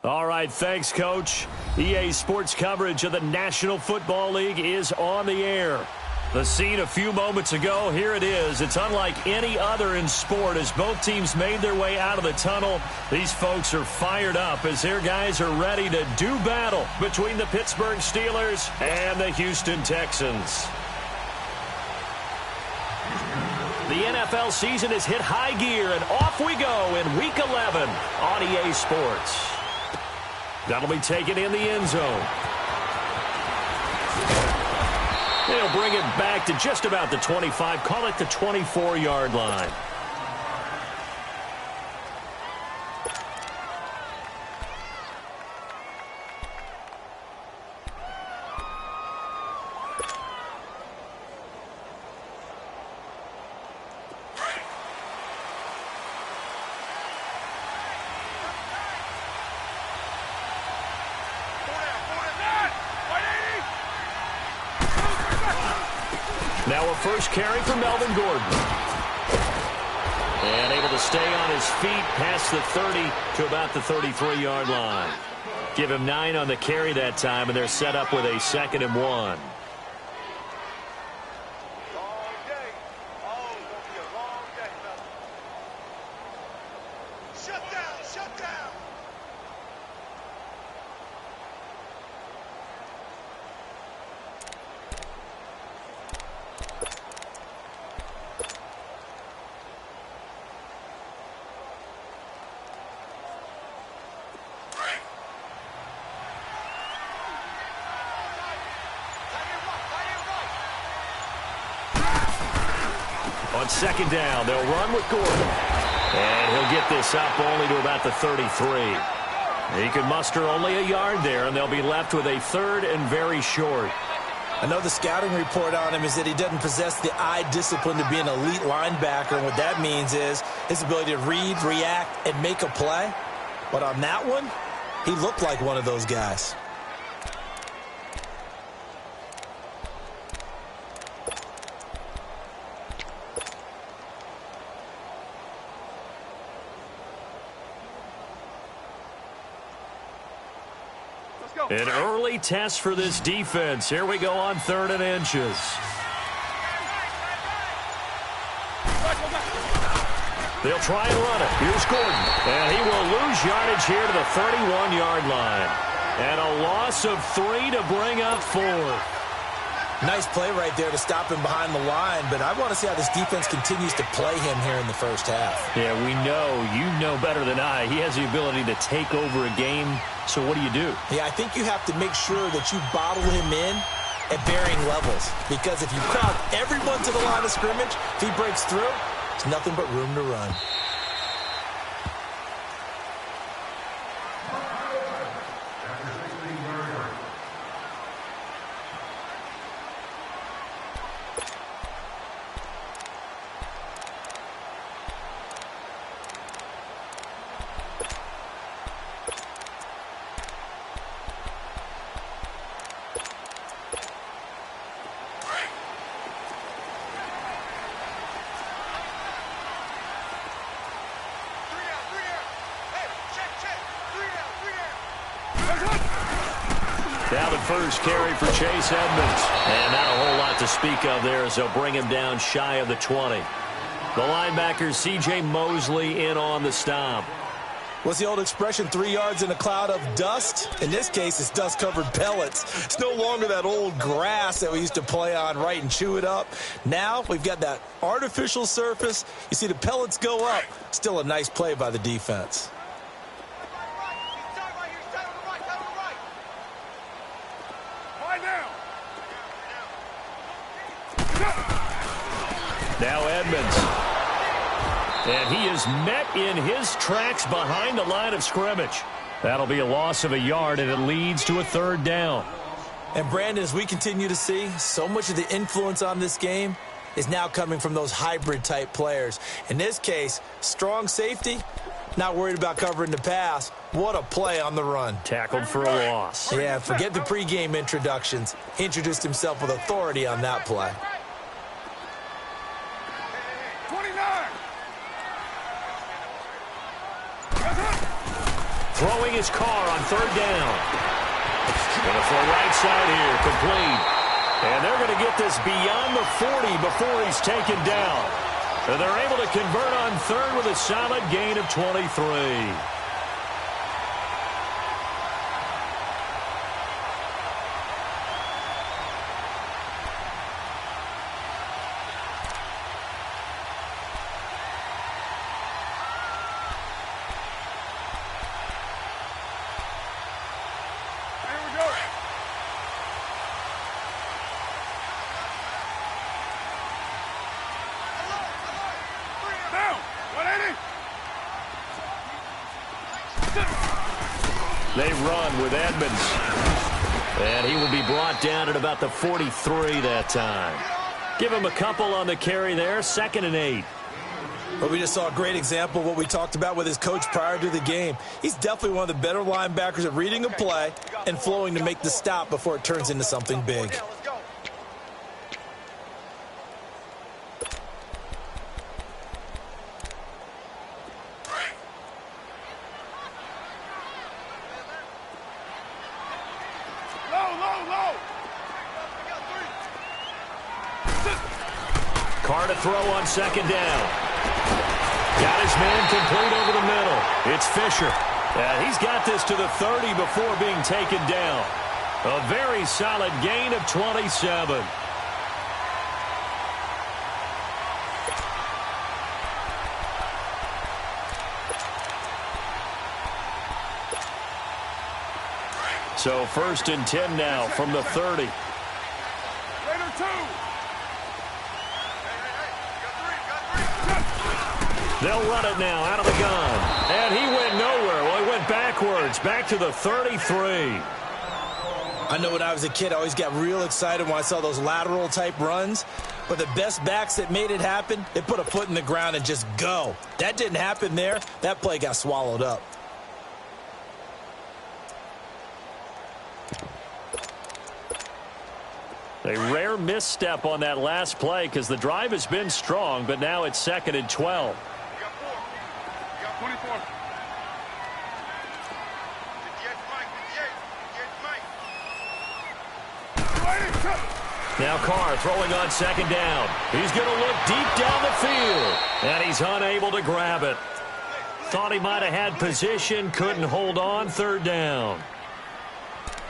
All right, thanks, Coach. EA Sports coverage of the National Football League is on the air. The scene a few moments ago, here it is. It's unlike any other in sport as both teams made their way out of the tunnel. These folks are fired up as their guys are ready to do battle between the Pittsburgh Steelers and the Houston Texans. The NFL season has hit high gear, and off we go in Week 11 on EA Sports. That'll be taken in the end zone. They'll bring it back to just about the 25, call it the 24-yard line. Now a first carry for Melvin Gordon. And able to stay on his feet past the 30 to about the 33-yard line. Give him 9 on the carry that time, and they're set up with a 2nd and 1. On 2nd down, they'll run with Gordon. And he'll get this up only to about the 33. He could muster only a yard there, and they'll be left with a 3rd and very short. I know the scouting report on him is that he doesn't possess the eye discipline to be an elite linebacker, and what that means is his ability to read, react, and make a play. But on that one, he looked like one of those guys. An early test for this defense. Here we go on 3rd and inches. They'll try and run it. Here's Gordon. And he will lose yardage here to the 31-yard line. And a loss of 3 to bring up 4. Nice play right there to stop him behind the line, but I want to see how this defense continues to play him here in the first half. Yeah, we know. You know better than I. He has the ability to take over a game. So what do you do? Yeah, I think you have to make sure that you bottle him in at varying levels. Because if you crowd everyone to the line of scrimmage, if he breaks through, there's nothing but room to run. Now the first carry for Chase Edmonds. And not a whole lot to speak of there as they'll bring him down shy of the 20. The linebacker, C.J. Mosley, in on the stop. What's the old expression, 3 yards in a cloud of dust? In this case, it's dust-covered pellets. It's no longer that old grass that we used to play on, right, and chew it up. Now we've got that artificial surface. You see the pellets go up. Still a nice play by the defense. Now Edmonds. And he is met in his tracks behind the line of scrimmage. That'll be a loss of a yard, and it leads to a 3rd down. And, Brandon, as we continue to see, so much of the influence on this game is now coming from those hybrid-type players. In this case, strong safety, not worried about covering the pass. What a play on the run. Tackled for a loss. Yeah, forget the pregame introductions. He introduced himself with authority on that play. Throwing his car on third down. Going to throw right side here, complete. And they're going to get this beyond the 40 before he's taken down. And they're able to convert on third with a solid gain of 23. They run with Edmonds. And he will be brought down at about the 43 that time. Give him a couple on the carry there. 2nd and 8. Well, we just saw a great example of what we talked about with his coach prior to the game. He's definitely one of the better linebackers at reading a play and flowing to make the stop before it turns into something big. Carr to throw on 2nd down. Got his man complete over the middle. It's Fisher. And he's got this to the 30 before being taken down. A very solid gain of 27. So 1st and 10 now from the 30. They'll run it now out of the gun. And he went nowhere. Well, he went backwards, back to the 33. I know when I was a kid, I always got real excited when I saw those lateral-type runs. But the best backs that made it happen, they put a foot in the ground and just go. That didn't happen there. That play got swallowed up. A rare misstep on that last play because the drive has been strong, but now it's 2nd and 12. Now Carr throwing on 2nd down. He's going to look deep down the field, and he's unable to grab it. Thought he might have had position, couldn't hold on. 3rd down.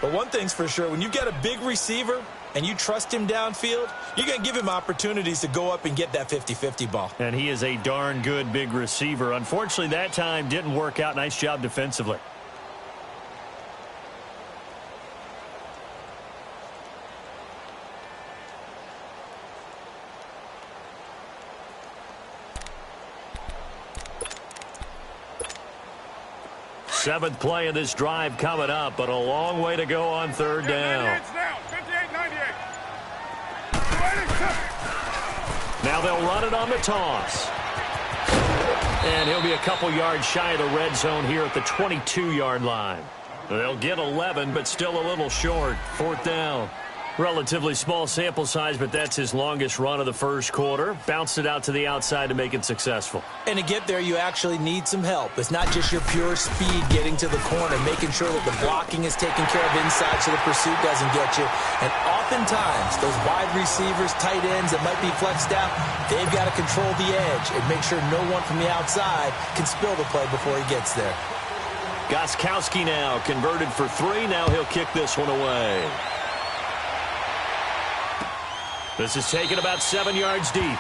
But one thing's for sure, when you get a big receiver and you trust him downfield, you're going to give him opportunities to go up and get that 50-50 ball. And he is a darn good big receiver. Unfortunately, that time didn't work out. Nice job defensively. Seventh play of this drive coming up, but a long way to go on 3rd down. Now they'll run it on the toss. And he'll be a couple yards shy of the red zone here at the 22-yard line. They'll get 11, but still a little short. 4th down. Relatively small sample size, but that's his longest run of the first quarter. Bounced it out to the outside to make it successful. And to get there, you actually need some help. It's not just your pure speed getting to the corner, making sure that the blocking is taken care of inside so the pursuit doesn't get you. And oftentimes, those wide receivers, tight ends that might be flexed out, they've got to control the edge and make sure no one from the outside can spill the play before he gets there. Gostkowski now converted for 3. Now he'll kick this one away. This is taken about 7 yards deep.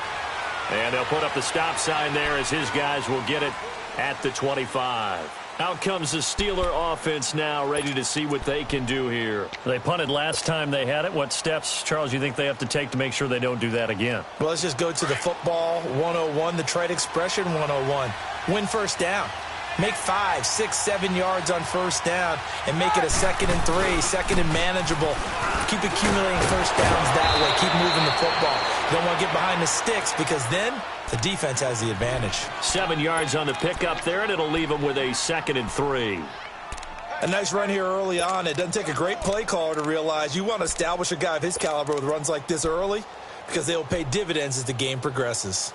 And they'll put up the stop sign there as his guys will get it at the 25. Out comes the Steeler offense now, ready to see what they can do here. They punted last time they had it. What steps, Charles, you think they have to take to make sure they don't do that again? Well, let's just go to the football 101, the trade expression 101. Win 1st down. Make 5, 6, 7 yards on 1st down and make it a 2nd and 3, 2nd and manageable. Keep accumulating 1st downs that way. Keep moving the football. You don't want to get behind the sticks because then the defense has the advantage. 7 yards on the pickup there, and it'll leave them with a 2nd and 3. A nice run here early on. It doesn't take a great play caller to realize you want to establish a guy of his caliber with runs like this early because they will pay dividends as the game progresses.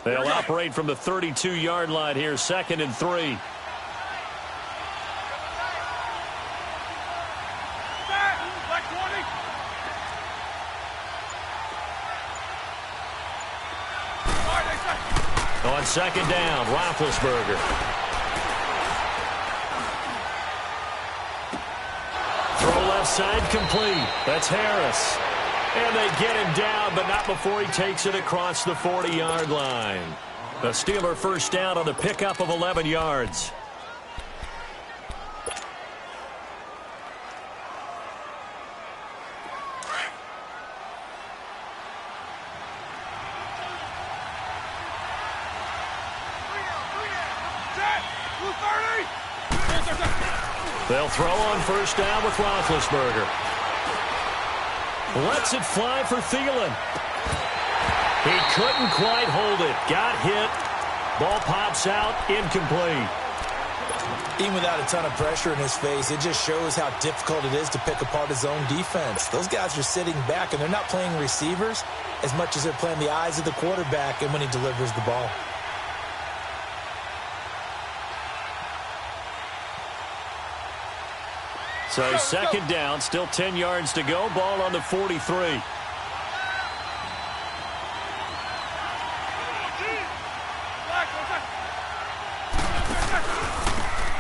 They'll operate from the 32-yard line here, 2nd and 3. On 2nd down, Roethlisberger. Throw left side complete. That's Harris. And they get him down, but not before he takes it across the 40-yard line. The Steeler first down on the pickup of 11 yards. They'll throw on first down with Roethlisberger. Lets it fly for Thielen. He couldn't quite hold it. Got hit. Ball pops out. Incomplete. Even without a ton of pressure in his face, it just shows how difficult it is to pick apart his own defense. Those guys are sitting back, and they're not playing receivers as much as they're playing the eyes of the quarterback and when he delivers the ball. So 2nd down, still 10 yards to go. Ball on the 43.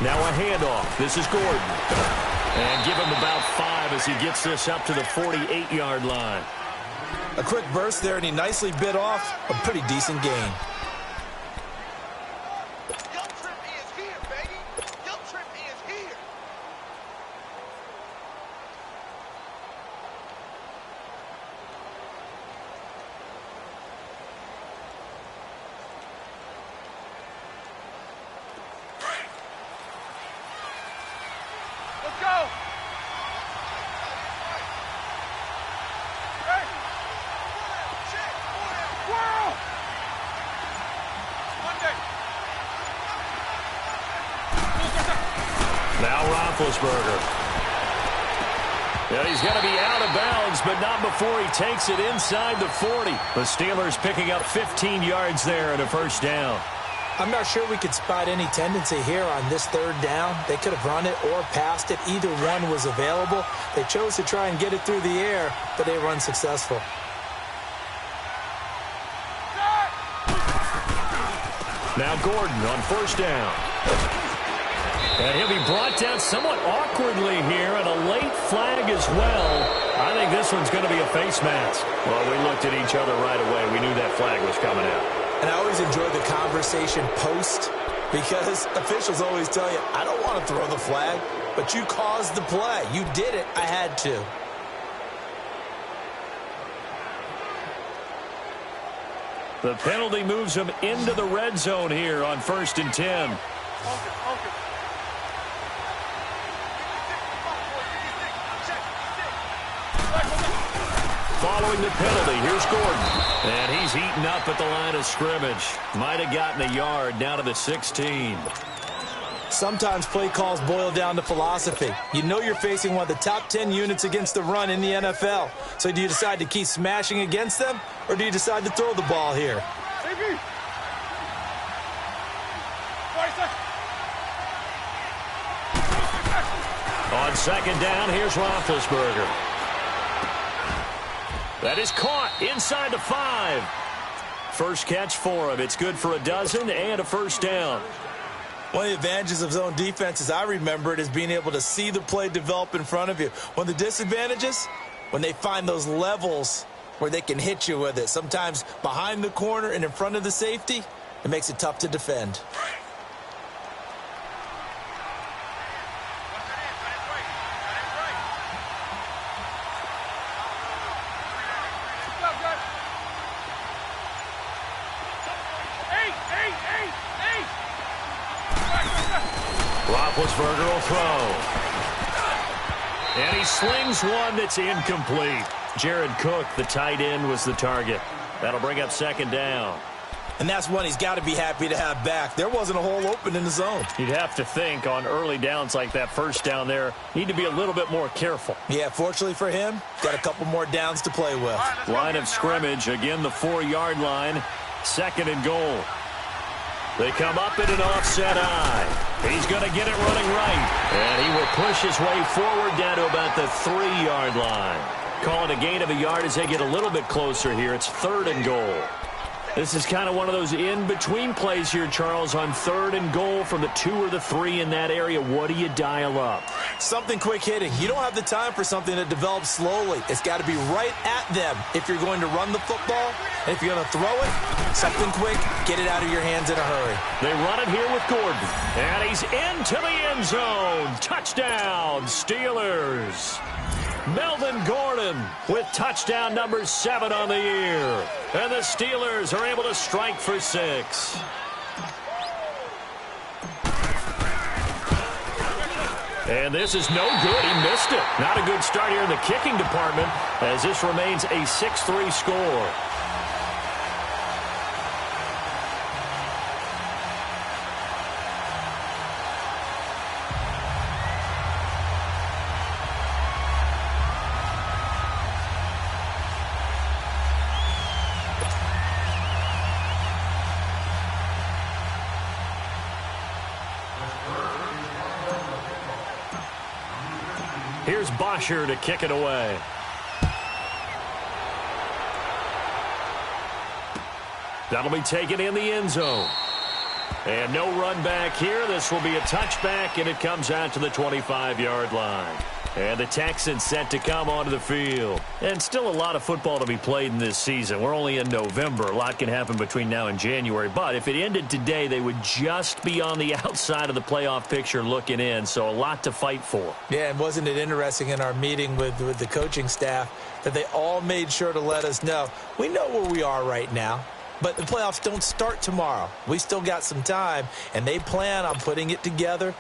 Now a handoff. This is Gordon. And give him about 5 as he gets this up to the 48-yard line. A quick burst there, and he nicely bit off a pretty decent gain. Now Roethlisberger. Yeah, he's going to be out of bounds, but not before he takes it inside the 40. The Steelers picking up 15 yards there and a first down. I'm not sure we could spot any tendency here on this 3rd down. They could have run it or passed it. Either one was available. They chose to try and get it through the air, but they were unsuccessful. Now Gordon on first down. And he'll be brought down somewhat awkwardly here, and a late flag as well. I think this one's going to be a face mask. Well, we looked at each other right away. We knew that flag was coming out. And I always enjoy the conversation post, because officials always tell you, I don't want to throw the flag, but you caused the play. You did it. I had to. The penalty moves him into the red zone here on 1st and 10. Following the penalty, here's Gordon. And he's eaten up at the line of scrimmage. Might have gotten a yard down to the 16. Sometimes play calls boil down to philosophy. You know you're facing one of the top 10 units against the run in the NFL. So do you decide to keep smashing against them, or do you decide to throw the ball here? On 2nd down, here's Roethlisberger. That is caught inside the 5. First catch for him. It's good for a dozen and a first down. One of the advantages of zone defense, as I remember it, is being able to see the play develop in front of you. One of the disadvantages, when they find those levels where they can hit you with it, sometimes behind the corner and in front of the safety, it makes it tough to defend. Roethlisberger will throw. And he slings one that's incomplete. Jared Cook, the tight end, was the target. That'll bring up 2nd down. And that's one he's got to be happy to have back. There wasn't a hole open in the zone. You'd have to think on early downs like that first down there, need to be a little bit more careful. Yeah, fortunately for him, got a couple more downs to play with. Line of scrimmage, again the 4-yard line. 2nd and goal. They come up in an offset eye. He's going to get it running right. And he will push his way forward down to about the 3-yard line. Call it a gain of a yard as they get a little bit closer here. It's 3rd and goal. This is kind of one of those in-between plays here, Charles, on 3rd and goal from the 2 or the 3 in that area. What do you dial up? Something quick hitting. You don't have the time for something that develops slowly. It's got to be right at them if you're going to run the football. And if you're going to throw it, something quick, get it out of your hands in a hurry. They run it here with Gordon. And he's into the end zone. Touchdown, Steelers. Melvin Gordon with touchdown number 7 on the year. And the Steelers are able to strike for 6. And this is no good. He missed it. Not a good start here in the kicking department as this remains a 6-3 score. Here's Bosher to kick it away. That'll be taken in the end zone. And no run back here. This will be a touchback, and it comes out to the 25-yard line. And the Texans set to come onto the field. And still a lot of football to be played in this season. We're only in November. A lot can happen between now and January. But if it ended today, they would just be on the outside of the playoff picture looking in. So a lot to fight for. Yeah, and wasn't it interesting in our meeting with the coaching staff that they all made sure to let us know, we know where we are right now. But the playoffs don't start tomorrow. We still got some time, and they plan on putting it together,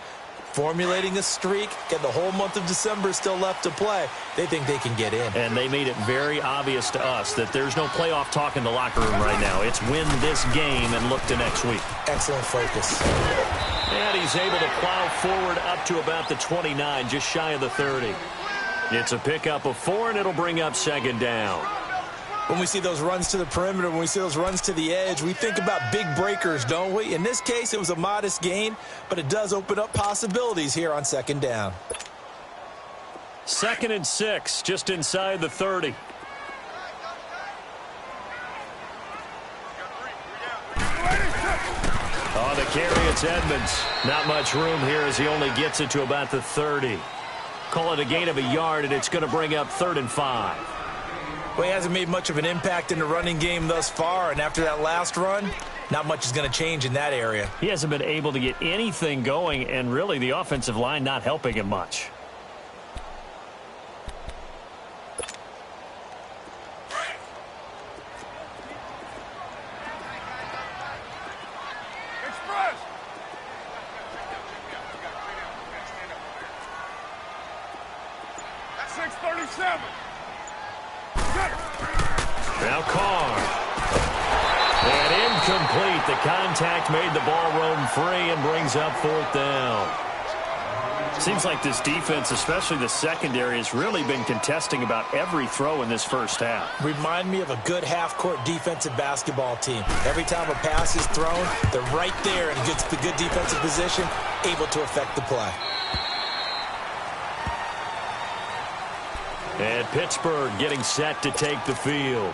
formulating a streak, get the whole month of December still left to play. They think they can get in. And they made it very obvious to us that there's no playoff talk in the locker room right now. It's win this game and look to next week. Excellent focus. And he's able to plow forward up to about the 29, just shy of the 30. It's a pickup of 4, and it'll bring up 2nd down. When we see those runs to the perimeter, when we see those runs to the edge, we think about big breakers, don't we? In this case, it was a modest gain, but it does open up possibilities here on 2nd down. 2nd and 6, just inside the 30. On the carry, it's Edmonds. Not much room here as he only gets it to about the 30. Call it a gain of a yard, and it's going to bring up 3rd and 5. Well, he hasn't made much of an impact in the running game thus far, and after that last run, not much is going to change in that area. He hasn't been able to get anything going, and really the offensive line not helping him much. That's 637. Now Carr. And incomplete. The contact made the ball roam free and brings up 4th down. Seems like this defense, especially the secondary, has really been contesting about every throw in this first half. Remind me of a good half-court defensive basketball team. Every time a pass is thrown, they're right there in the good defensive position, able to affect the play. And Pittsburgh getting set to take the field.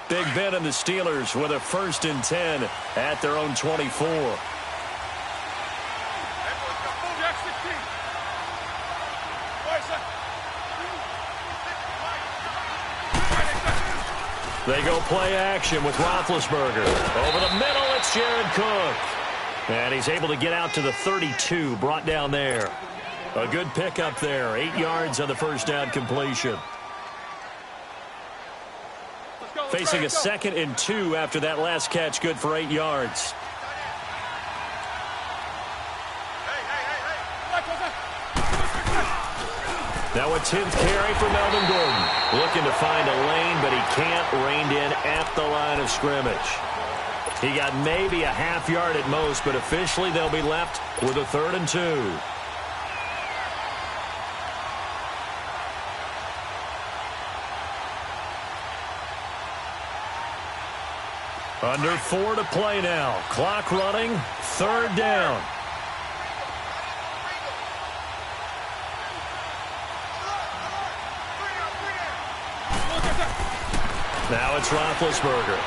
Big Ben and the Steelers with a 1st and 10 at their own 24. They go play action with Roethlisberger. Over the middle, it's Jared Cook. And he's able to get out to the 32, brought down there. A good pickup there, 8 yards on the first down completion. Facing a 2nd and 2 after that last catch, good for 8 yards. Now a 10th carry for Melvin Gordon. Looking to find a lane, but he can't. Reined in at the line of scrimmage. He got maybe a half yard at most, but officially they'll be left with a 3rd and 2. Under 4 to play now. Clock running. 3rd down. Now it's Roethlisberger.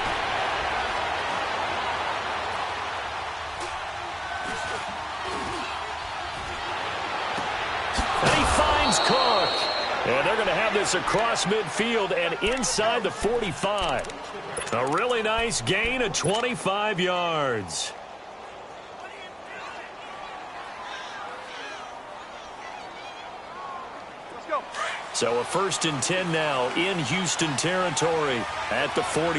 And he finds Cook. And they're going to have this across midfield and inside the 45. A really nice gain of 25 yards. So a 1st and 10 now in Houston territory at the 43.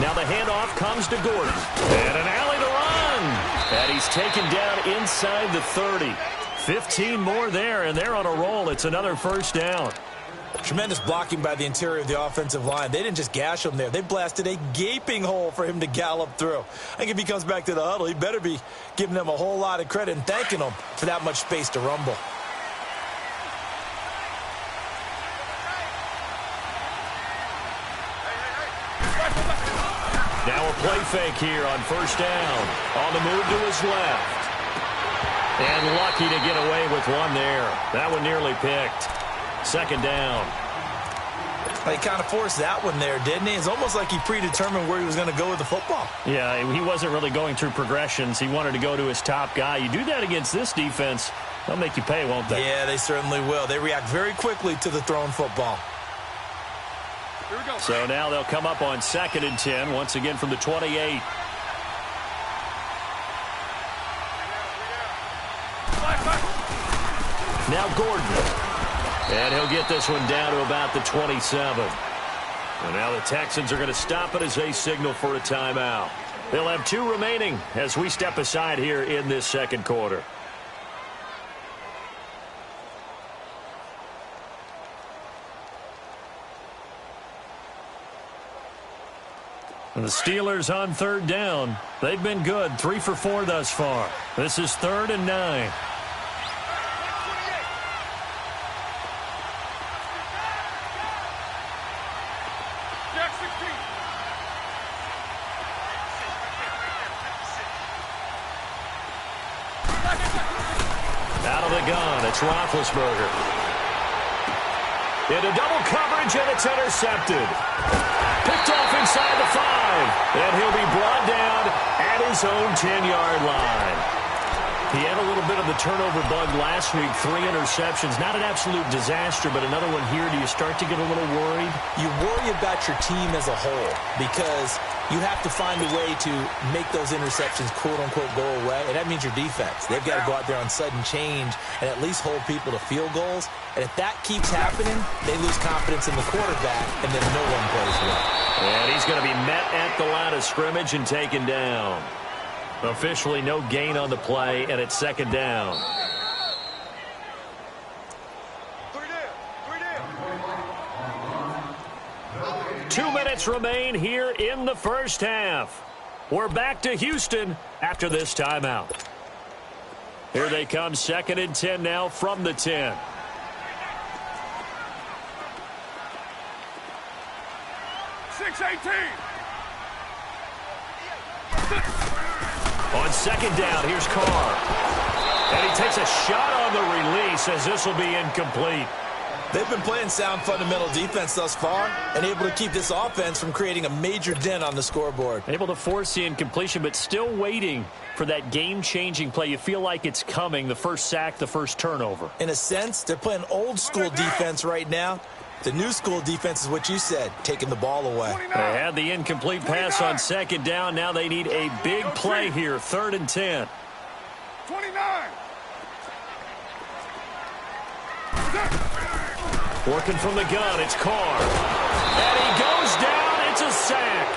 Now the handoff comes to Gordon. And an alley to run. And he's taken down inside the 30. 15 more there, and they're on a roll. It's another 1st down. Tremendous blocking by the interior of the offensive line. They didn't just gash him there. They blasted a gaping hole for him to gallop through. I think if he comes back to the huddle, he better be giving them a whole lot of credit and thanking them for that much space to rumble. Now a play fake here on 1st down. On the move to his left. And lucky to get away with one there. That one nearly picked. 2nd down. He kind of forced that one there, didn't he? It's almost like he predetermined where he was going to go with the football. Yeah, he wasn't really going through progressions. He wanted to go to his top guy. You do that against this defense, they'll make you pay, won't they? Yeah, they certainly will. They react very quickly to the thrown football. Here we go. So now they'll come up on 2nd and 10, once again from the 28. Now Gordon. And he'll get this one down to about the 27. And now the Texans are going to stop it as they signal for a timeout. They'll have 2 remaining as we step aside here in this 2nd quarter. And the Steelers on 3rd down. They've been good, 3 for 4 thus far. This is 3rd and 9. Out of the gun, it's Roethlisberger. Into double coverage, and it's intercepted. Picked off inside the 5. And he'll be brought down at his own 10-yard line. He had a little bit of the turnover bug last week, 3 interceptions. Not an absolute disaster, but another one here. Do you start to get a little worried? You worry about your team as a whole because you have to find a way to make those interceptions, quote-unquote, go away, and that means your defense. They've got to go out there on sudden change and at least hold people to field goals. And if that keeps happening, they lose confidence in the quarterback, and then no one plays well. And he's going to be met at the line of scrimmage and taken down. Officially no gain on the play, and it's 2nd down. 2 minutes remain here in the 1st half. We're back to Houston after this timeout. Here they come, 2nd and 10 now from the 10. On 2nd down, here's Carr. And he takes a shot on the release as this will be incomplete. They've been playing sound fundamental defense thus far and able to keep this offense from creating a major dent on the scoreboard. Able to force the incompletion, but still waiting for that game-changing play. You feel like it's coming, the first sack, the first turnover. In a sense, they're playing old-school defense right now. The new school defense is what you said, taking the ball away. They had the incomplete pass on 2nd down. Now they need a big play here, 3rd and 10. 29. Working from the gun, it's Carr. And he goes down, it's a sack.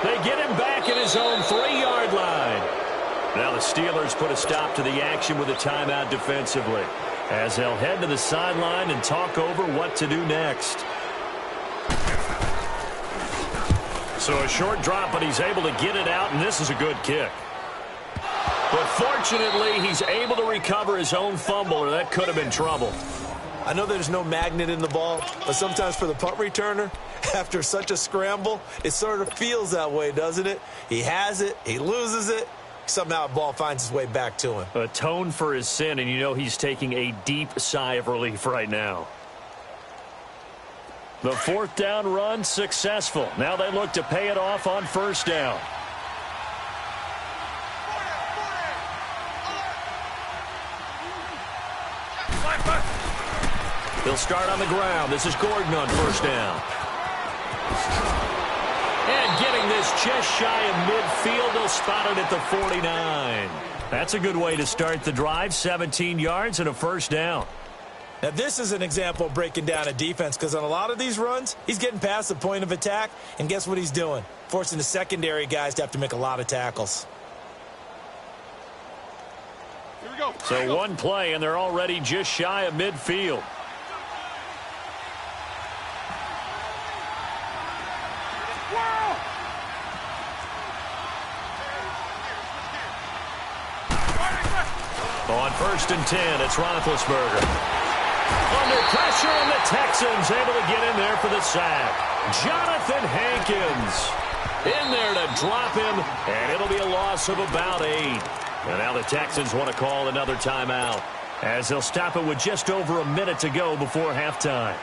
They get him back at his own 3-yard line. Now the Steelers put a stop to the action with a timeout defensively, as they'll head to the sideline and talk over what to do next. So a short drop, but he's able to get it out, and this is a good kick. But fortunately, he's able to recover his own fumble, or that could have been trouble. I know there's no magnet in the ball, but sometimes for the punt returner, after such a scramble, it sort of feels that way, doesn't it? He has it, he loses it, somehow the ball finds its way back to him. Atone for his sin, and you know he's taking a deep sigh of relief right now. The fourth down run successful. Now they look to pay it off on first down. They'll start on the ground. This is Gordon on first down. And getting this just shy of midfield, they'll spot it at the 49. That's a good way to start the drive. 17 yards and a first down. Now, this is an example of breaking down a defense, because on a lot of these runs, he's getting past the point of attack, and guess what he's doing? Forcing the secondary guys to have to make a lot of tackles. Here we go. So one play, and they're already just shy of midfield. On first and 10, it's Roethlisberger. Under pressure, and the Texans able to get in there for the sack. Jonathan Hankins in there to drop him, and it'll be a loss of about 8. And now the Texans want to call another timeout, as they'll stop it with just over a minute to go before halftime.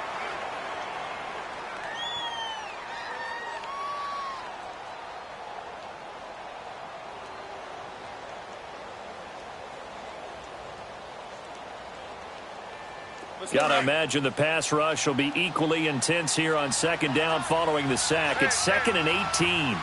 Got to imagine the pass rush will be equally intense here on second down following the sack. It's 2nd and 18.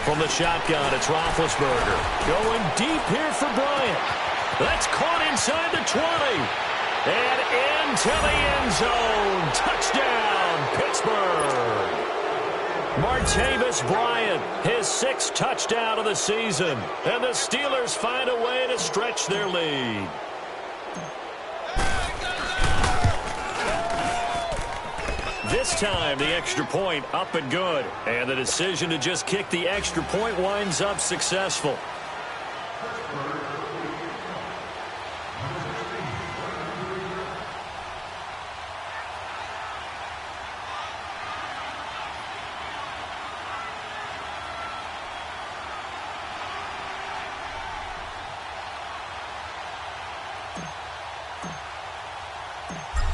From the shotgun, it's Roethlisberger. Going deep here for Bryant. That's caught inside the 20. And into the end zone. Touchdown, Pittsburgh. Martavis Bryant, his 6th touchdown of the season. And the Steelers find a way to stretch their lead. This time, the extra point up and good. And the decision to just kick the extra point winds up successful.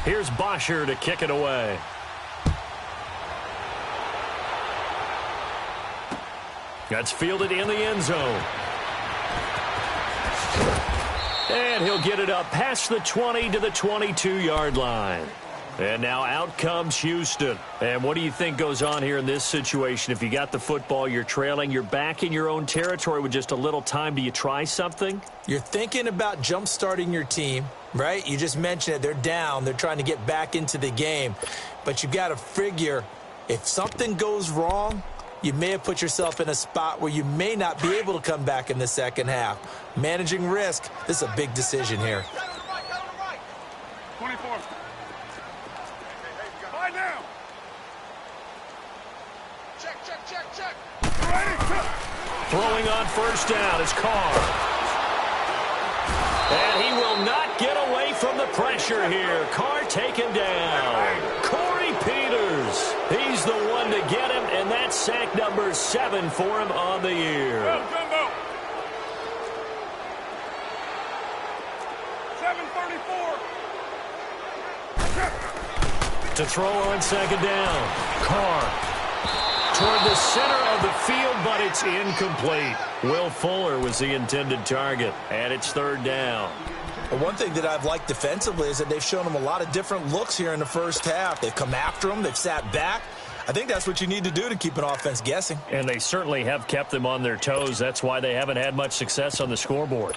Here's Bosher to kick it away. That's fielded in the end zone. And he'll get it up past the 20 to the 22-yard line. And now out comes Houston. And what do you think goes on here in this situation? If you got the football, you're trailing, you're back in your own territory with just a little time. Do you try something? You're thinking about jump-starting your team, right? You just mentioned it. They're down. They're trying to get back into the game. But you've got to figure, if something goes wrong, you may have put yourself in a spot where you may not be able to come back in the second half. Managing risk, this is a big decision here. 24. Lie down. Check. Throwing on first down is Carr. And he will not get away from the pressure here. Carr taken down. Corey Peters. He's the one to get him, and that's sack number 7 for him on the year. Go, Jumbo. 7:34. To throw on second down. Carr toward the center of the field, but it's incomplete. Will Fuller was the intended target, and it's third down. Well, one thing that I've liked defensively is that they've shown him a lot of different looks here in the first half. They've come after him. They've sat back. I think that's what you need to do to keep an offense guessing. And they certainly have kept them on their toes. That's why they haven't had much success on the scoreboard.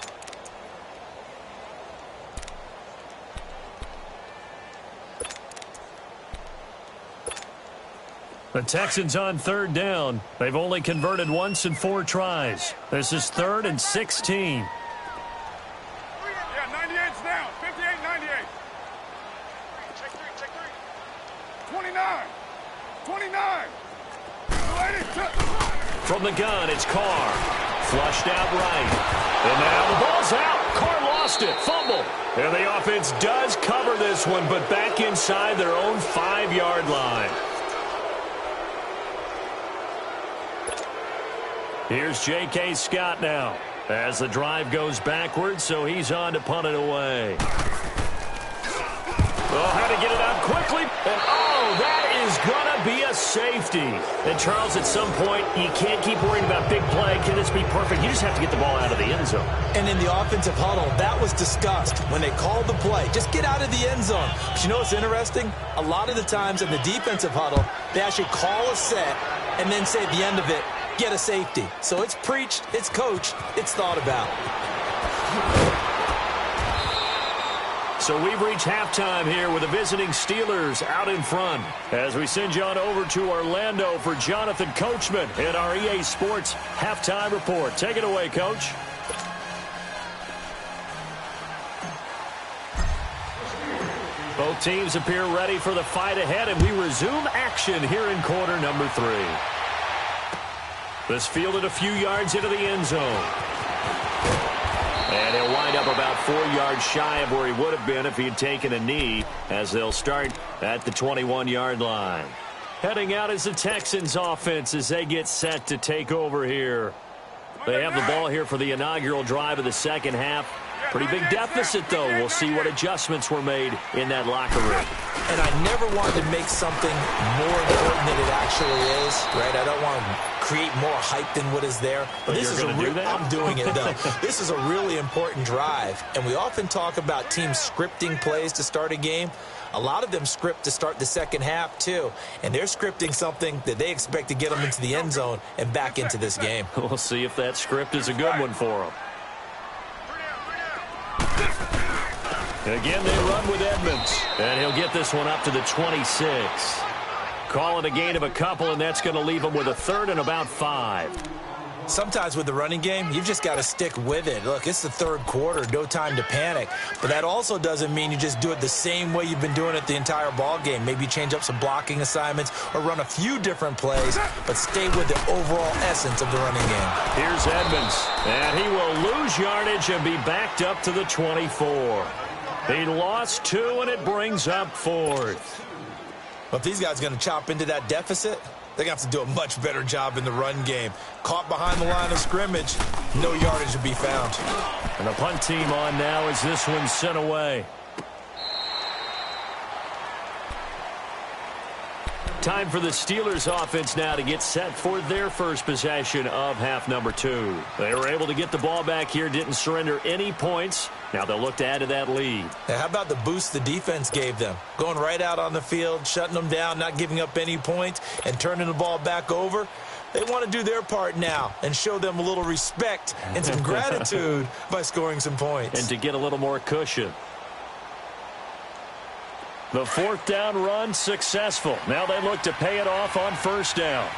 The Texans on third down. They've only converted once in 4 tries. This is 3rd and 16. Yeah, 98's down. 58, 98. Check 3. 29. 29. From the gun, it's Carr. Flushed out right. And now the ball's out. Carr lost it. Fumble. And the offense does cover this one, but back inside their own 5-yard line. Here's J.K. Scott now as the drive goes backwards, so he's on to punt it away. Oh, had to get it out quickly. And, that is going to be a safety. And, Charles, at some point, you can't keep worrying about big play. Can this be perfect? You just have to get the ball out of the end zone. And in the offensive huddle, that was discussed when they called the play. Just get out of the end zone. But you know what's interesting? A lot of the times in the defensive huddle, they actually call a set and then say at the end of it, get a safety. So it's preached, it's coached, it's thought about. So we've reached halftime here with the visiting Steelers out in front. As we send you on over to Orlando for Jonathan Coachman in our EA Sports Halftime Report. Take it away, Coach. Both teams appear ready for the fight ahead, and we resume action here in quarter number 3. This fielded a few yards into the end zone. And he'll wind up about 4 yards shy of where he would have been if he had taken a knee, as they'll start at the 21-yard line. Heading out is the Texans offense as they get set to take over here. They have the ball here for the inaugural drive of the second half. Pretty big deficit, though. We'll see what adjustments were made in that locker room. And I never wanted to make something more important than it actually is, right? I don't want to create more hype than what is there. But this is I'm doing it, though. This is a really important drive. And we often talk about teams scripting plays to start a game. A lot of them script to start the second half, too. And they're scripting something that they expect to get them into the end zone and back into this game. We'll see if that script is a good one for them. Again, they run with Edmonds. And he'll get this one up to the 26. Call it a gain of a couple, and that's going to leave him with a 3rd and about 5. Sometimes with the running game, you've just got to stick with it. Look, it's the 3rd quarter, no time to panic. But that also doesn't mean you just do it the same way you've been doing it the entire ball game. Maybe change up some blocking assignments or run a few different plays, but stay with the overall essence of the running game. Here's Edmonds, and he will lose yardage and be backed up to the 24. He lost 2, and it brings up 4th. But if these guys are going to chop into that deficit, they're going to have to do a much better job in the run game. Caught behind the line of scrimmage, no yardage to be found. And the punt team on now as this one's sent away. Time for the Steelers offense now to get set for their first possession of half number 2. They were able to get the ball back here, didn't surrender any points. Now they'll look to add to that lead. Now, how about the boost the defense gave them? Going right out on the field, shutting them down, not giving up any points, and turning the ball back over. They want to do their part now and show them a little respect and some gratitude by scoring some points. And to get a little more cushion. The 4th down run successful. Now they look to pay it off on 1st down.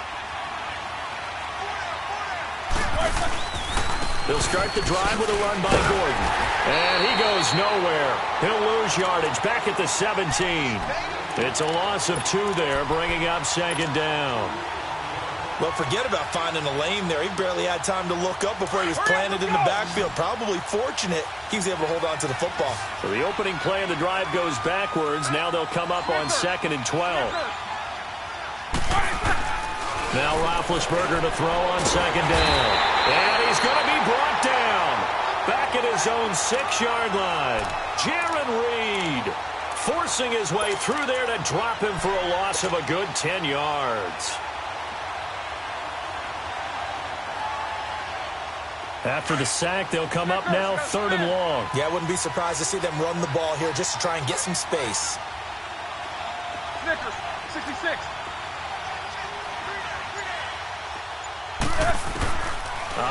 They'll start the drive with a run by Gordon. And he goes nowhere. He'll lose yardage back at the 17. It's a loss of 2 there, bringing up 2nd down. Well, forget about finding a lane there. He barely had time to look up before he was planted in the backfield. Probably fortunate he was able to hold on to the football. So the opening play of the drive goes backwards. Now they'll come up on 2nd and 12. Now Roethlisberger to throw on 2nd down. And he's going to be brought down. Back at his own 6-yard line. Jaron Reed forcing his way through there to drop him for a loss of a good 10 yards. After the sack, they'll come up now 3rd and long. Yeah, I wouldn't be surprised to see them run the ball here just to try and get some space. Snickers, 66.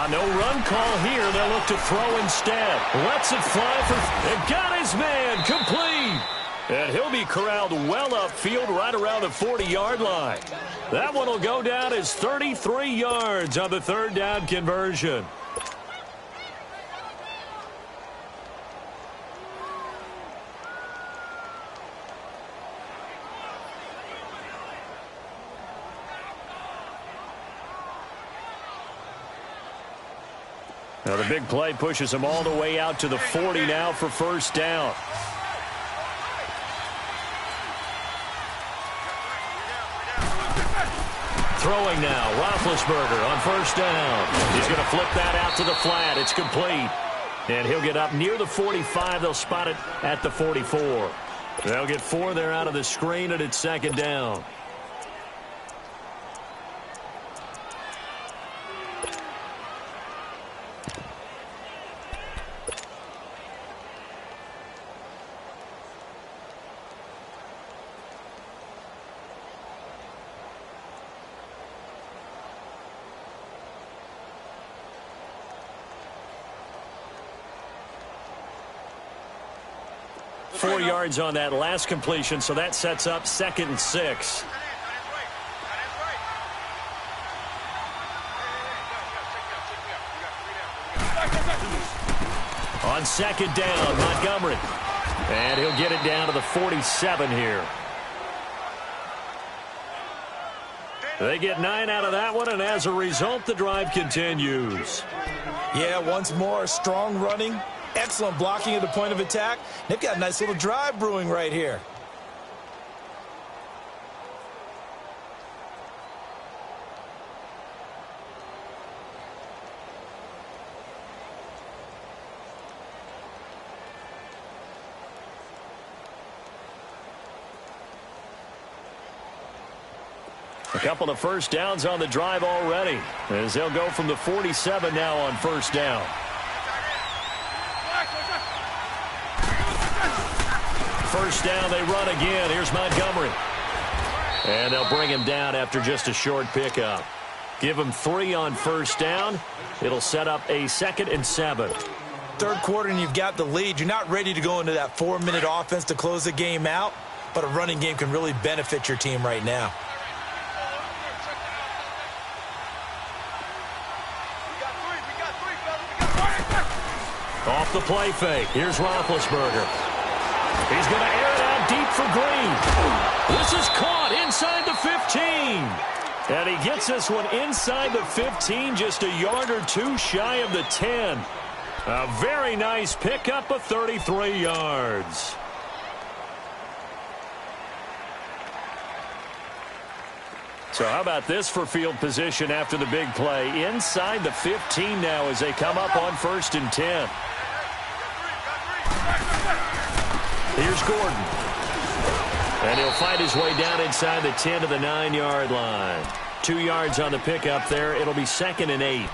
No run call here. They'll look to throw instead. Lets it fly for... It got his man complete. And he'll be corralled well upfield right around the 40-yard line. That one will go down as 33 yards on the third down conversion. Now the big play pushes him all the way out to the 40 now for first down. Throwing now, Roethlisberger on first down. He's going to flip that out to the flat. It's complete. And he'll get up near the 45. They'll spot it at the 44. They'll get 4 there out of the screen, and it's second down. Four yards on that last completion, so that sets up 2nd and 6. On second down, Montgomery. And he'll get it down to the 47 here. They get 9 out of that one, and as a result, the drive continues. Yeah, once more, strong running. Excellent blocking at the point of attack. They've got a nice little drive brewing right here. A couple of first downs on the drive already, as they'll go from the 47 now on first down. First down, they run again. Here's Montgomery. And they'll bring him down after just a short pickup. Give him 3 on first down. It'll set up a 2nd and 7. Third quarter and you've got the lead. You're not ready to go into that 4-minute offense to close the game out, but a running game can really benefit your team right now. Off the play fake. Here's Roethlisberger. He's going to air it out deep for Green. This is caught inside the 15. And he gets this one inside the 15, just a yard or 2 shy of the 10. A very nice pickup of 33 yards. So how about this for field position after the big play? Inside the 15 now as they come up on 1st and 10. Here's Gordon. And he'll fight his way down inside the 10 to the 9-yard line. 2 yards on the pickup there. It'll be 2nd and 8.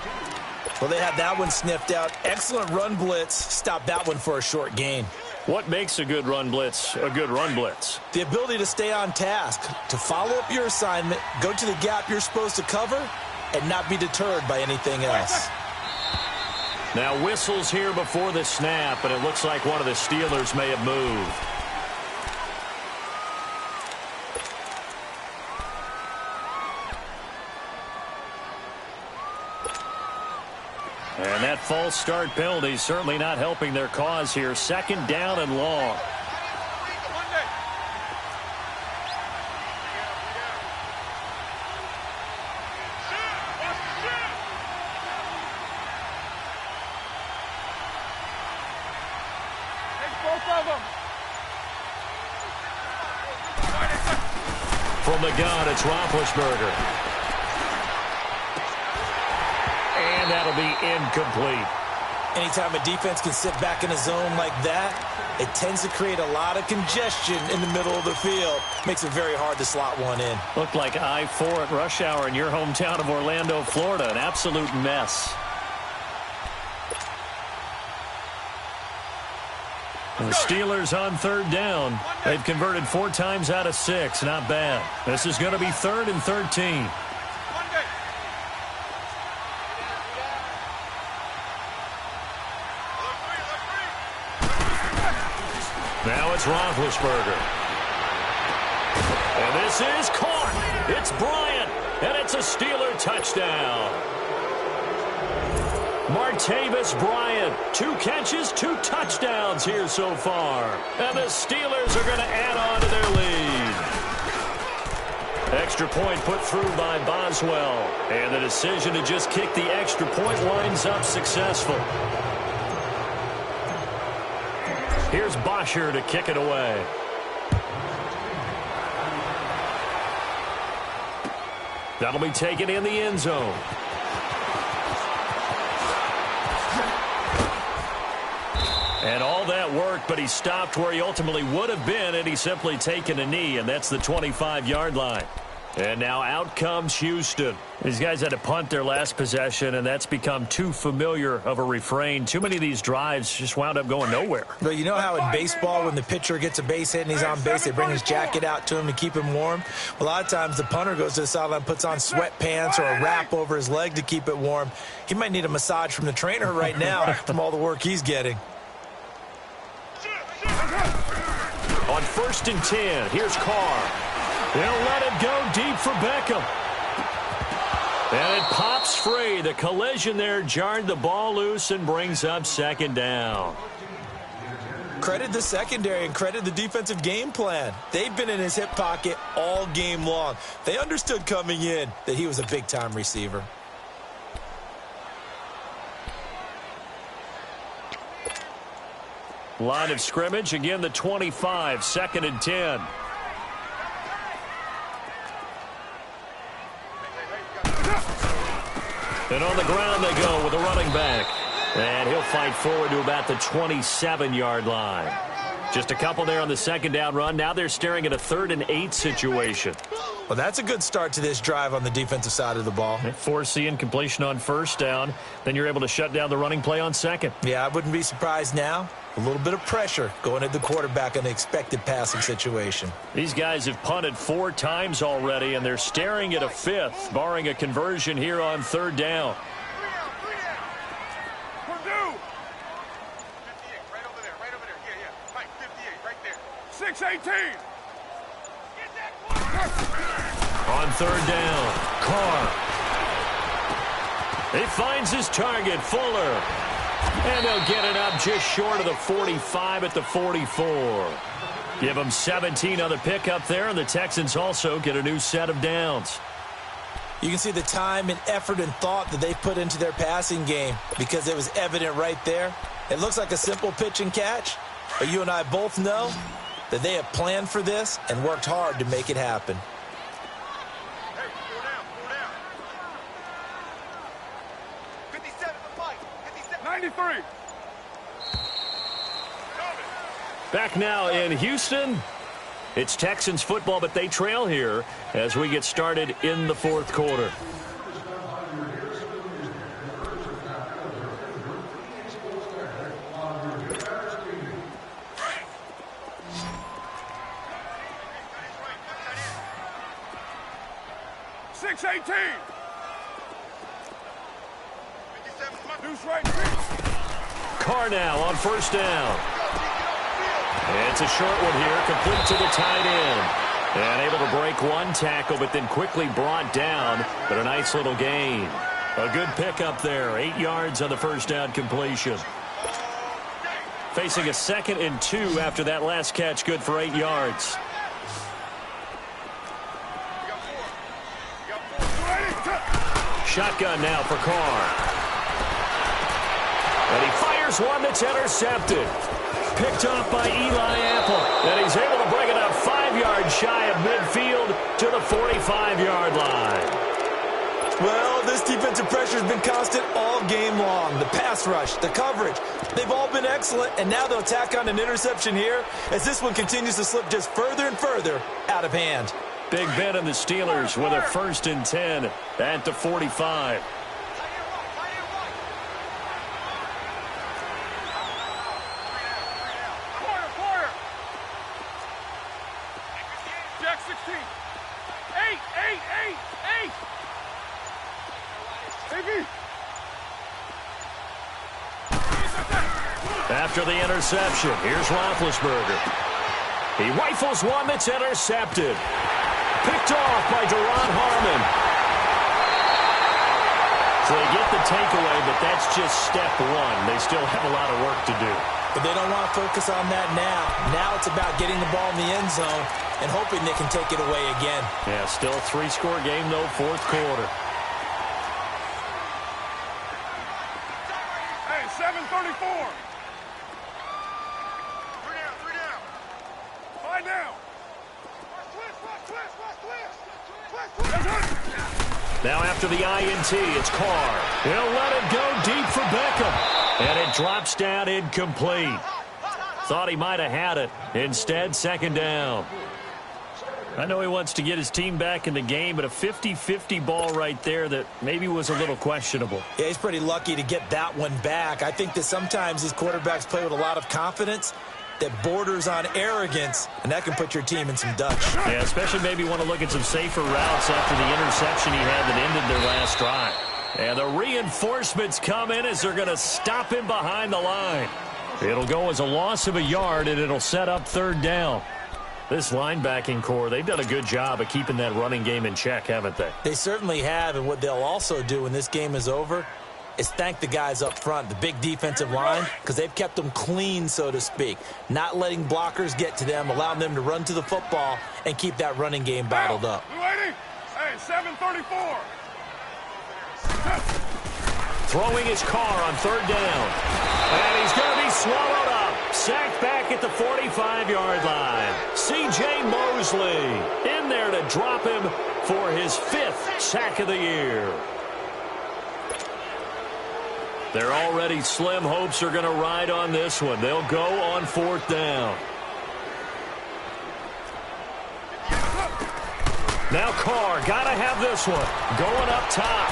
Well, they had that one sniffed out. Excellent run blitz. Stop that one for a short gain. What makes a good run blitz a good run blitz? The ability to stay on task, to follow up your assignment, go to the gap you're supposed to cover, and not be deterred by anything else. Now whistles here before the snap, and it looks like one of the Steelers may have moved. And that false start penalty certainly not helping their cause here. 2nd down and long. From the gun, it's Roethlisberger. And that'll be incomplete. Anytime a defense can sit back in a zone like that, it tends to create a lot of congestion in the middle of the field. Makes it very hard to slot one in. Looked like I-4 at rush hour in your hometown of Orlando, Florida. An absolute mess. The Steelers on 3rd down. They've converted 4 times out of 6. Not bad. This is going to be 3rd and 13. Now it's Roethlisberger. And this is caught. It's Bryant, and it's a Steeler touchdown. Martavis Bryant, 2 catches, 2 touchdowns here so far. And the Steelers are going to add on to their lead. Extra point put through by Boswell. And the decision to just kick the extra point winds up successful. Here's Bosher to kick it away. That'll be taken in the end zone. And all that worked, but he stopped where he ultimately would have been, and he's simply taken a knee, and that's the 25-yard line. And now out comes Houston. These guys had to punt their last possession, and that's become too familiar of a refrain. Too many of these drives just wound up going nowhere. Well, you know how in baseball when the pitcher gets a base hit and he's on base, they bring his jacket out to him to keep him warm? Well, a lot of times the punter goes to the sideline, puts on sweatpants or a wrap over his leg to keep it warm. He might need a massage from the trainer right now from all the work he's getting. On 1st and 10, here's Carr. They'll let it go deep for Beckham. And it pops free. The collision there jarred the ball loose and brings up 2nd down. Credit the secondary and credit the defensive game plan. They've been in his hip pocket all game long. They understood coming in that he was a big-time receiver. Line of scrimmage, again the 25, 2nd and 10. And on the ground they go with a running back. And he'll fight forward to about the 27-yard line. Just a couple there on the 2nd down run. Now they're staring at a 3rd and 8 situation. Well, that's a good start to this drive on the defensive side of the ball. They force the incompletion on 1st down. Then you're able to shut down the running play on 2nd. Yeah, I wouldn't be surprised now. A little bit of pressure going at the quarterback in the expected passing situation. These guys have punted 4 times already, and they're staring at a 5th, barring a conversion here on 3rd down. 6-18. On 3rd down, Carr. He finds his target, Fuller. And they'll get it up just short of the 45 at the 44. Give them 17 on the pickup there, and the Texans also get a new set of downs. You can see the time and effort and thought that they've put into their passing game because it was evident right there. It looks like a simple pitch and catch, but you and I both know that they have planned for this and worked hard to make it happen. Hey, cool down, cool down. 57 the fight. 93. Back now in Houston. It's Texans football, but they trail here as we get started in the 4th quarter. Carr now on 1st down. It's a short one here, complete to the tight end. And able to break one tackle, but then quickly brought down. But a nice little gain. A good pickup there. 8 yards on the 1st down completion. Facing a 2nd and 2 after that last catch, good for 8 yards. Shotgun now for Carr. And he fires one that's intercepted. Picked off by Eli Apple. And he's able to bring it up 5 yards shy of midfield to the 45-yard line. Well, this defensive pressure has been constant all game long. The pass rush, the coverage, they've all been excellent. And now they'll tack on an interception here as this one continues to slip just further and further out of hand. Big Ben and the Steelers with a 1st and 10 at the 45. Jack 16. 8. After the interception, here's Roethlisberger. He rifles one that's intercepted. Picked off by Deron Harmon. So they get the takeaway, but that's just step one. They still have a lot of work to do. But they don't want to focus on that now. Now it's about getting the ball in the end zone and hoping they can take it away again. Yeah, still a 3-score game, though, fourth quarter. Hey, 7:34. 3 down. 5 down. Now after the INT, it's Carr. He'll let it go deep for Beckham. And it drops down incomplete. Thought he might have had it. Instead, second down. I know he wants to get his team back in the game, but a 50-50 ball right there that maybe was a little questionable. Yeah, he's pretty lucky to get that one back. I think that sometimes these quarterbacks play with a lot of confidence that borders on arrogance, and that can put your team in some dutch. Yeah, especially maybe want to look at some safer routes after the interception he had that ended their last drive. And the reinforcements come in as they're going to stop him behind the line. It'll go as a loss of a yard, and it'll set up third down. This linebacking core, they've done a good job of keeping that running game in check, haven't they? They certainly have, and what they'll also do when this game is over is thank the guys up front, the big defensive line, because they've kept them clean, so to speak. Not letting blockers get to them, allowing them to run to the football and keep that running game bottled up. Hey, 7:34. Throwing his car on third down. And he's going to be swallowed up. Sacked back at the 45-yard line. C.J. Mosley in there to drop him for his 5th sack of the year. Their already slim hopes are going to ride on this one. They'll go on fourth down. Now Carr, got to have this one. Going up top.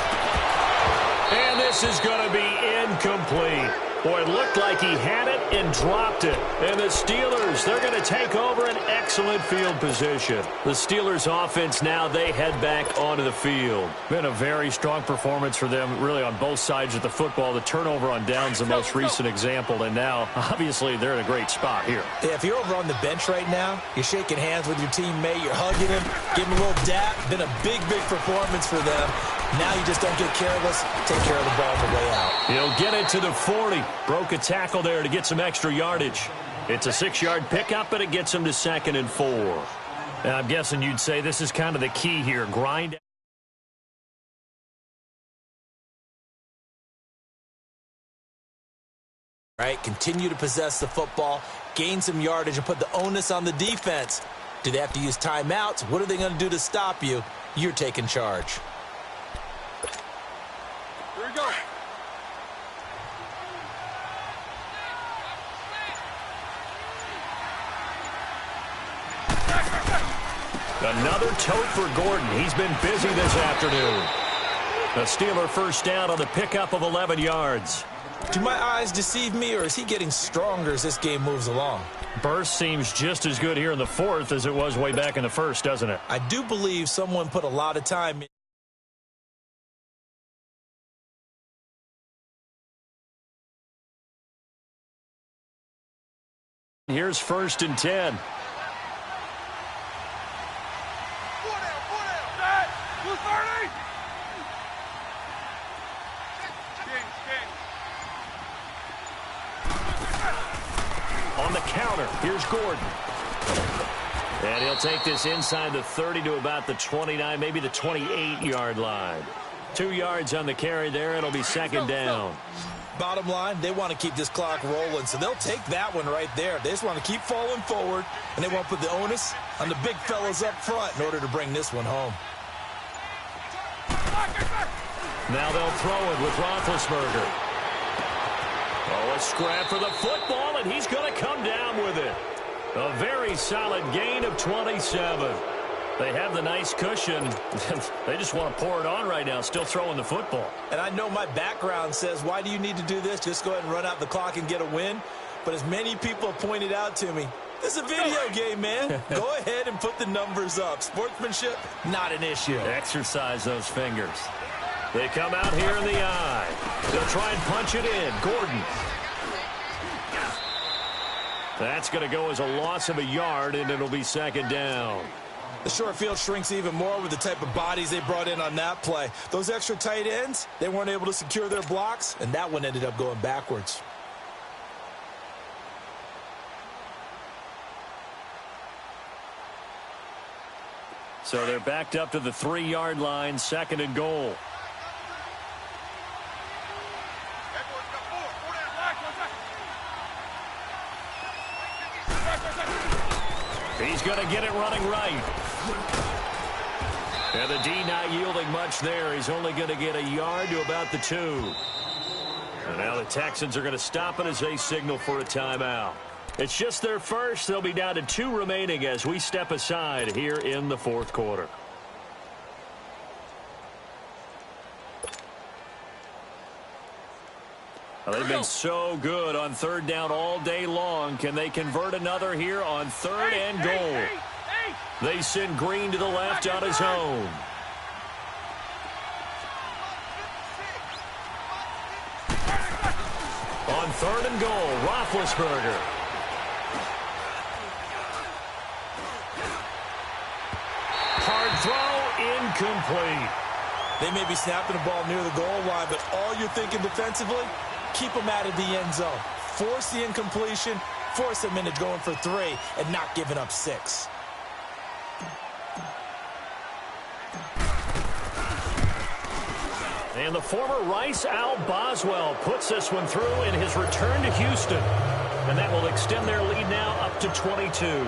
And this is going to be incomplete. Boy, it looked like he had it and dropped it. And the Steelers, they're going to take over an excellent field position. The Steelers offense now, they head back onto the field. Been a very strong performance for them, really, on both sides of the football. The turnover on downs, the most recent example. And now, obviously, they're in a great spot here. Yeah, if you're over on the bench right now, you're shaking hands with your teammate, you're hugging him, giving him a little dap. Been a big, big performance for them. Now you just don't get careless. Take care of the ball on the way out. He'll get it to the 40. Broke a tackle there to get some extra yardage. It's a 6-yard pickup, but it gets him to 2nd and 4. And I'm guessing you'd say this is kind of the key here. Grind. Right, continue to possess the football, gain some yardage, and put the onus on the defense. Do they have to use timeouts? What are they going to do to stop you? You're taking charge. Here we go. Another tote for Gordon. He's been busy this afternoon. The Steeler first down on the pickup of 11 yards. Do my eyes deceive me, or is he getting stronger as this game moves along? Burst seems just as good here in the 4th as it was way back in the 1st, doesn't it? I do believe someone put a lot of time in. Here's 1st and 10. On the counter, here's Gordon. And he'll take this inside the 30 to about the 29, maybe the 28-yard line. 2 yards on the carry there. It'll be 2nd down. Bottom line, they want to keep this clock rolling, so they'll take that one right there. They just want to keep falling forward, and they won't put the onus on the big fellas up front in order to bring this one home. Now they'll throw it with Roethlisberger. Oh, a scrap for the football, and he's going to come down with it. A very solid gain of 27. They have the nice cushion. They just want to pour it on right now, still throwing the football. And I know my background says, why do you need to do this? Just go ahead and run out the clock and get a win. But as many people have pointed out to me, this is a video game, man. Go ahead and put the numbers up. Sportsmanship, not an issue. Exercise those fingers. They come out here in the eye. They'll try and punch it in. Gordon. That's going to go as a loss of a yard, and it'll be second down. The short field shrinks even more with the type of bodies they brought in on that play. Those extra tight ends, they weren't able to secure their blocks, and that one ended up going backwards. So they're backed up to the 3-yard line, second and goal. He's going to get it running right. And the D not yielding much there. He's only going to get a yard to about the 2. And now the Texans are going to stop it as they signal for a timeout. It's just their first. They'll be down to 2 remaining as we step aside here in the fourth quarter. Well, they've been so good on third down all day long. Can they convert another here on third and goal? They send Green to the left on his own. On third and goal, Roethlisberger. Hard throw, incomplete. They may be snapping the ball near the goal line, but all you're thinking defensively, keep them out of the end zone. Force the incompletion, force them into going for 3, and not giving up 6. And the former Rice Al Boswell puts this one through in his return to Houston. And that will extend their lead now up to 22.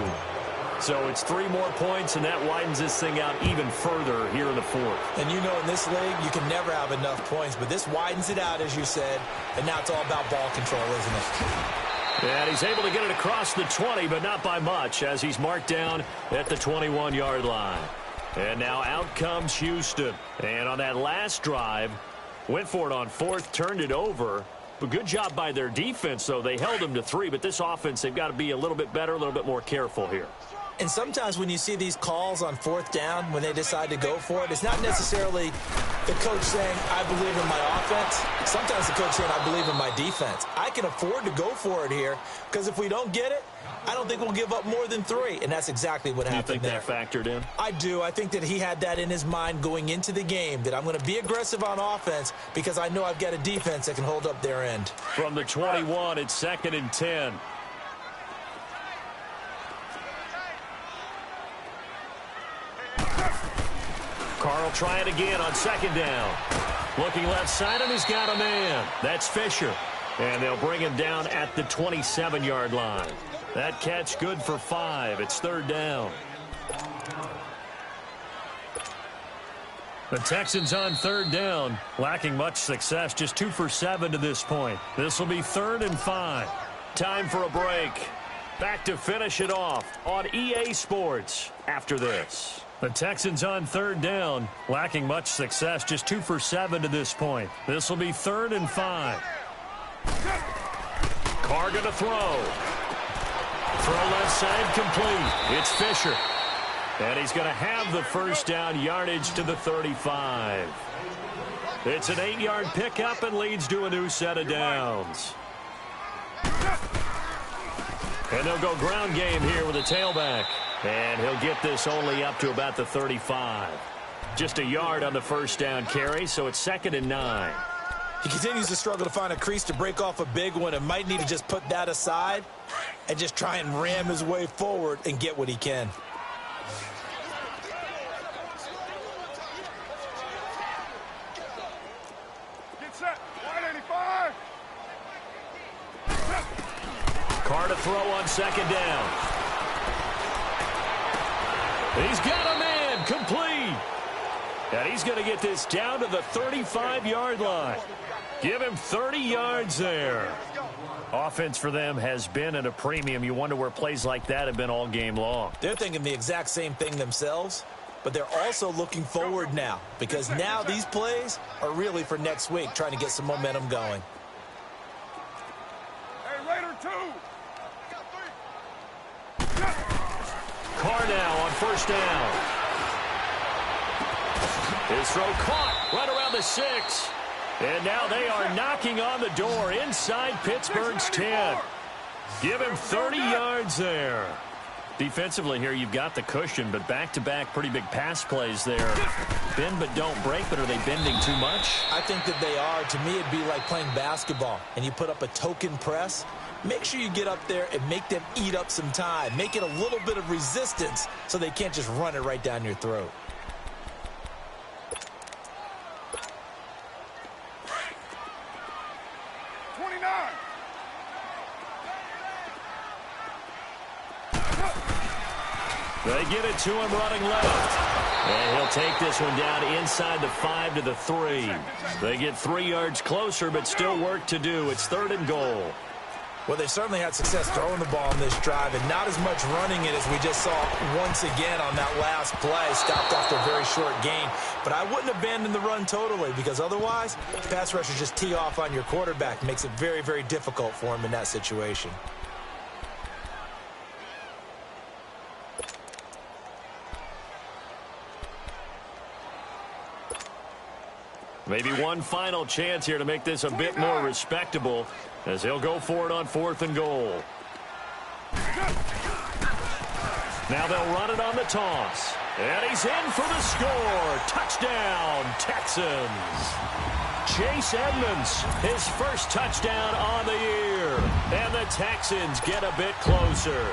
So it's 3 more points, and that widens this thing out even further here in the fourth. And you know in this league, you can never have enough points, but this widens it out, as you said, and now it's all about ball control, isn't it? And he's able to get it across the 20, but not by much, as he's marked down at the 21-yard line. And now out comes Houston. And on that last drive, went for it on fourth, turned it over. But good job by their defense, though. They held them to 3, but this offense, they've got to be a little bit better, a little bit more careful here. And sometimes when you see these calls on fourth down, when they decide to go for it, it's not necessarily the coach saying, I believe in my offense. Sometimes the coach saying, I believe in my defense. I can afford to go for it here, because if we don't get it, I don't think we'll give up more than 3. And that's exactly what happened there. You think that factored in? I do. I think that he had that in his mind going into the game, that I'm going to be aggressive on offense because I know I've got a defense that can hold up their end. From the 21, it's second and 10. Carl try it again on second down. Looking left side, and he's got a man. That's Fisher. And they'll bring him down at the 27-yard line. That catch good for 5. It's third down. The Texans on third down, lacking much success, just 2 for 7 to this point. This will be third and 5. Time for a break. Back to finish it off on EA Sports after this. The Texans on third down, lacking much success, just 2 for 7 to this point. This will be third and 5. Carr going to throw. Throw left side complete. It's Fisher. And he's going to have the first down, yardage to the 35. It's an 8-yard pickup and leads to a new set of downs. And they'll go ground game here with a tailback. And he'll get this only up to about the 35. Just a yard on the first down carry, so it's second and 9. He continues to struggle to find a crease to break off a big one and might need to just put that aside and just try and ram his way forward and get what he can. Get set. 185. Carr to throw on second down. He's got a man, complete. And he's going to get this down to the 35-yard line. Give him 30 yards there. Offense for them has been at a premium. You wonder where plays like that have been all game long. They're thinking the exact same thing themselves, but they're also looking forward now because now these plays are really for next week, trying to get some momentum going. Hey, Raider 2. Carr now on first down. His throw caught right around the 6. And now they are knocking on the door inside Pittsburgh's 10. Give him 30 yards there. Defensively here, you've got the cushion, but back-to-back pretty big pass plays there. Bend but don't break, but are they bending too much? I think that they are. To me, it'd be like playing basketball, and you put up a token press. Make sure you get up there and make them eat up some time. Make it a little bit of resistance so they can't just run it right down your throat. They get it to him running left. And he'll take this one down inside the 5 to the 3. They get 3 yards closer, but still work to do. It's 3rd and goal. Well, they certainly had success throwing the ball in this drive, and not as much running it as we just saw once again on that last play. Stopped after a very short gain. But I wouldn't abandon the run totally, because otherwise, pass rushers just tee off on your quarterback. Makes it very, very difficult for him in that situation. Maybe one final chance here to make this a bit more respectable as he'll go for it on 4th and goal. Now they'll run it on the toss. And he's in for the score. Touchdown, Texans. Chase Edmonds, his first touchdown on the year. And the Texans get a bit closer.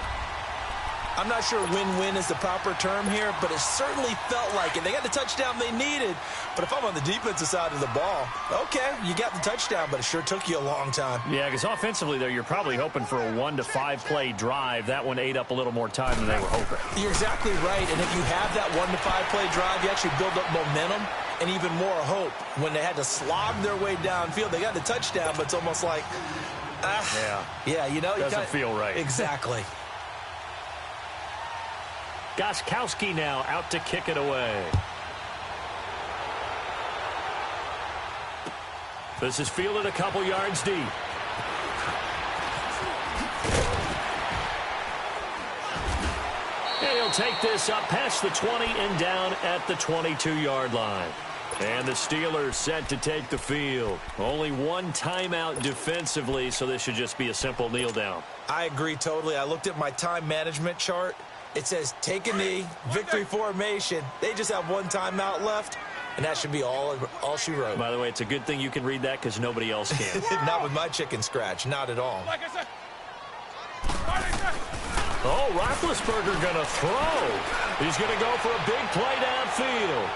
I'm not sure win-win is the proper term here, but it certainly felt like it. They got the touchdown they needed, but if I'm on the defensive side of the ball, okay, you got the touchdown, but it sure took you a long time. Yeah, because offensively there, you're probably hoping for a 1 to 5 play drive. That one ate up a little more time than they were hoping. You're exactly right, and if you have that 1 to 5 play drive, you actually build up momentum and even more hope. When they had to slog their way downfield, they got the touchdown, but it's almost like, yeah, you know, doesn't feel right. Exactly. Gostkowski now out to kick it away. This is fielded a couple yards deep. And he'll take this up past the 20 and down at the 22-yard line. And the Steelers set to take the field. Only one timeout defensively, so this should just be a simple kneel down. I agree totally. I looked at my time management chart. It says take a knee, victory formation. They just have one timeout left, and that should be all she wrote. By the way, it's a good thing you can read that because nobody else can. Not with my chicken scratch, not at all. Oh, Roethlisberger going to throw. He's going to go for a big play downfield.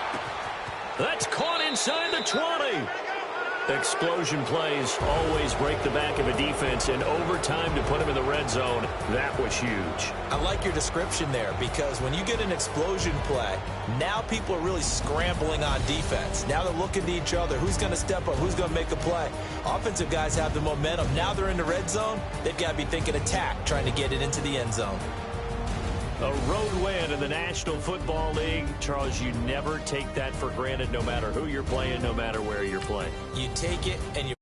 That's caught inside the 20. Explosion plays always break the back of a defense, and overtime to put him in the red zone, that was huge. I like your description there, because when you get an explosion play, now people are really scrambling on defense. Now they're looking to each other. Who's going to step up? Who's going to make a play? Offensive guys have the momentum. Now they're in the red zone. They've got to be thinking attack, trying to get it into the end zone. A road win in the National Football League. Charles, you never take that for granted, no matter who you're playing, no matter where you're playing. You take it and you